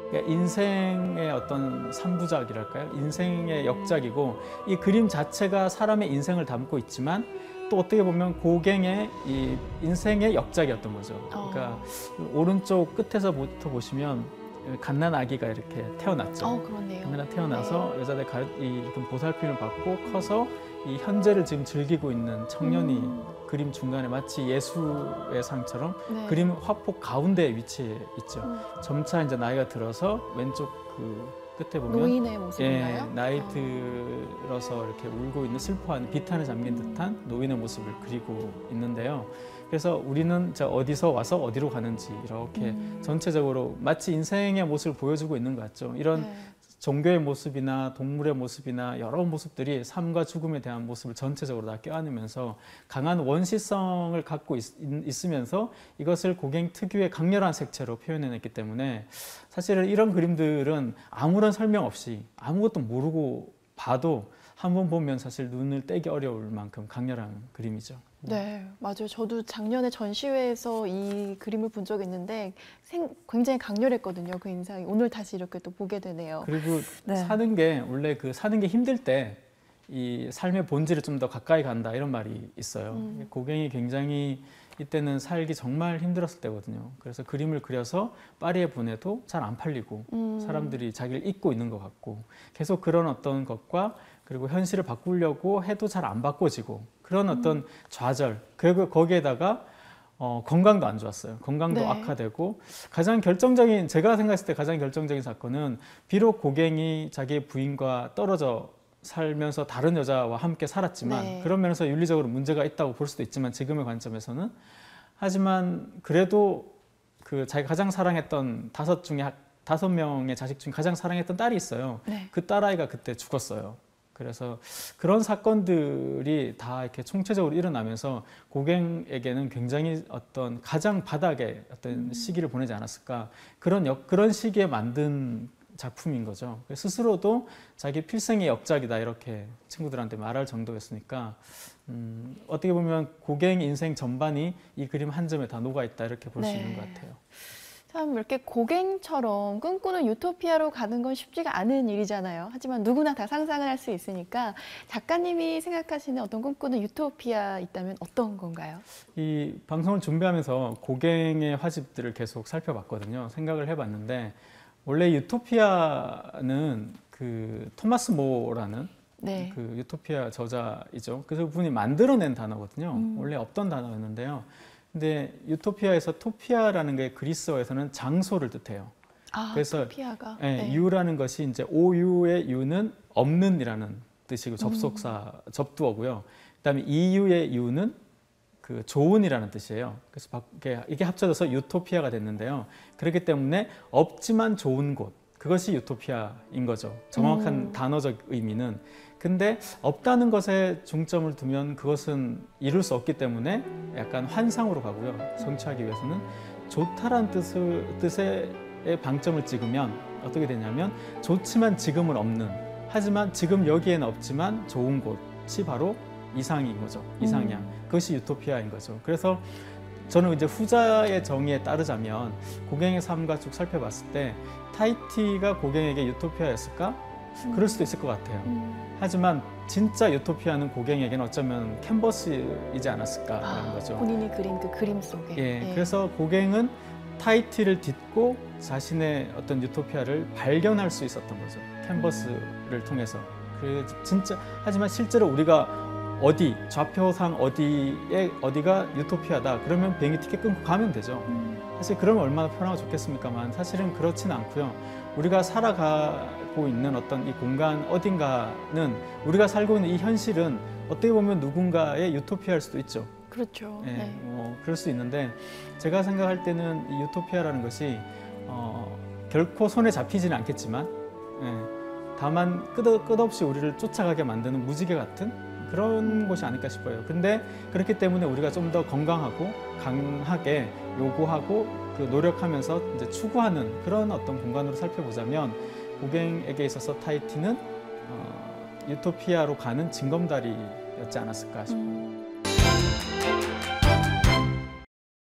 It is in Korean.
그러니까 인생의 어떤 삼부작이랄까요? 인생의 역작이고 이 그림 자체가 사람의 인생을 담고 있지만 또 어떻게 보면 고갱의 이 인생의 역작이었던 거죠. 그러니까 오른쪽 끝에서부터 보시면 갓난 아기가 이렇게 태어났죠. 그렇네요. 갓난 태어나서 여자들 이 보살핌을 받고 커서 이 현재를 지금 즐기고 있는 청년이 그림 중간에 마치 예수의 상처럼 네. 그림 화폭 가운데에 위치해 있죠. 점차 이제 나이가 들어서 왼쪽 그 끝에 보면 노인의 모습인가요? 나이 들어서 이렇게 울고 있는 슬퍼하는 비탄에 잠긴 듯한 노인의 모습을 그리고 있는데요. 그래서 우리는 어디서 와서 어디로 가는지 이렇게 전체적으로 마치 인생의 모습을 보여주고 있는 것 같죠. 이런 네. 종교의 모습이나 동물의 모습이나 여러 모습들이 삶과 죽음에 대한 모습을 전체적으로 다 껴안으면서 강한 원시성을 갖고 있으면서 이것을 고갱 특유의 강렬한 색채로 표현해냈기 때문에 사실은 이런 그림들은 아무런 설명 없이 아무것도 모르고 봐도 한번 보면 사실 눈을 떼기 어려울 만큼 강렬한 그림이죠. 네, 맞아요. 저도 작년에 전시회에서 이 그림을 본 적이 있는데 굉장히 강렬했거든요. 그 인상이. 오늘 다시 이렇게 또 보게 되네요. 그리고 네. 사는 게 원래 사는 게 힘들 때 이 삶의 본질을 좀 더 가까이 간다 이런 말이 있어요. 고갱이 굉장히 이때는 살기 정말 힘들었을 때거든요. 그래서 그림을 그려서 파리에 보내도 잘 안 팔리고 사람들이 자기를 잊고 있는 것 같고 계속 그런 어떤 것과 그리고 현실을 바꾸려고 해도 잘 안 바꿔지고 그런 어떤 좌절, 그리고 거기에다가 건강도 안 좋았어요. 건강도 네. 악화되고 제가 생각했을 때 가장 결정적인 사건은 비록 고갱이 자기의 부인과 떨어져 살면서 다른 여자와 함께 살았지만 네. 그런 면에서 윤리적으로 문제가 있다고 볼 수도 있지만 지금의 관점에서는 하지만 그래도 자기가 가장 사랑했던 5명의 자식 중에 가장 사랑했던 딸이 있어요. 네. 그 딸아이가 그때 죽었어요. 그래서 그런 사건들이 다 이렇게 총체적으로 일어나면서 고갱에게는 굉장히 어떤 가장 바닥의 어떤 시기를 보내지 않았을까. 그런 시기에 만든 작품인 거죠. 스스로도 자기 필생의 역작이다 이렇게 친구들한테 말할 정도였으니까 어떻게 보면 고갱 인생 전반이 이 그림 한 점에 다 녹아있다 이렇게 볼 수 있는 것 같아요. 참 이렇게 고갱처럼 꿈꾸는 유토피아로 가는 건 쉽지가 않은 일이잖아요. 하지만 누구나 다 상상을 할 수 있으니까 작가님이 생각하시는 어떤 꿈꾸는 유토피아 있다면 어떤 건가요? 이 방송을 준비하면서 고갱의 화집들을 계속 살펴봤거든요. 생각을 해봤는데 원래 유토피아는 토마스 모라는 네. 유토피아 저자이죠. 그래서 그분이 만들어낸 단어거든요. 원래 없던 단어였는데요. 근데 유토피아에서 토피아라는 게 그리스어에서는 장소를 뜻해요. 그래서 토피아가. 네. 유라는 것이 이제 오유의 유는 없는이라는 뜻이고 접속사 접두어고요. 그다음에 이유의 유는 좋은이라는 뜻이에요. 그래서 이게 합쳐져서 유토피아가 됐는데요. 그렇기 때문에 없지만 좋은 곳, 그것이 유토피아인 거죠. 정확한 단어적 의미는. 근데 없다는 것에 중점을 두면 그것은 이룰 수 없기 때문에 약간 환상으로 가고요. 성취하기 위해서는 좋다란 뜻의 방점을 찍으면 어떻게 되냐면 좋지만 지금은 없는, 하지만 지금 여기에는 없지만 좋은 곳이 바로 이상인 거죠. 이상향. 그것이 유토피아인 거죠. 그래서 저는 이제 후자의 정의에 따르자면 고갱의 삶과 쭉 살펴봤을 때 타히티가 고갱에게 유토피아였을까? 그럴 수도 있을 것 같아요. 하지만 진짜 유토피아는 고갱에게는 어쩌면 캔버스이지 않았을까라는 거죠. 본인이 그린 그 그림 속에. 예, 그래서 고갱은 타히티를 딛고 자신의 어떤 유토피아를 발견할 수 있었던 거죠. 캔버스를 통해서. 하지만 실제로 우리가 좌표상 어디가 유토피아다 그러면 비행기 티켓 끊고 가면 되죠. 사실 그러면 얼마나 편하고 좋겠습니까만 사실은 그렇지는 않고요. 우리가 살아가고 있는 어떤 이 공간 어딘가는 우리가 살고 있는 이 현실은 어떻게 보면 누군가의 유토피아일 수도 있죠. 그렇죠. 예, 네. 그럴 수 있는데 제가 생각할 때는 이 유토피아라는 것이 결코 손에 잡히지는 않겠지만 다만 끝없이 우리를 쫓아가게 만드는 무지개 같은 그런 곳이 아닐까 싶어요. 근데 그렇기 때문에 우리가 좀 더 건강하고 강하게 요구하고 노력하면서 이제 추구하는 그런 어떤 공간으로 살펴보자면 고갱에게 있어서 타히티는 유토피아로 가는 징검다리였지 않았을까 싶어요.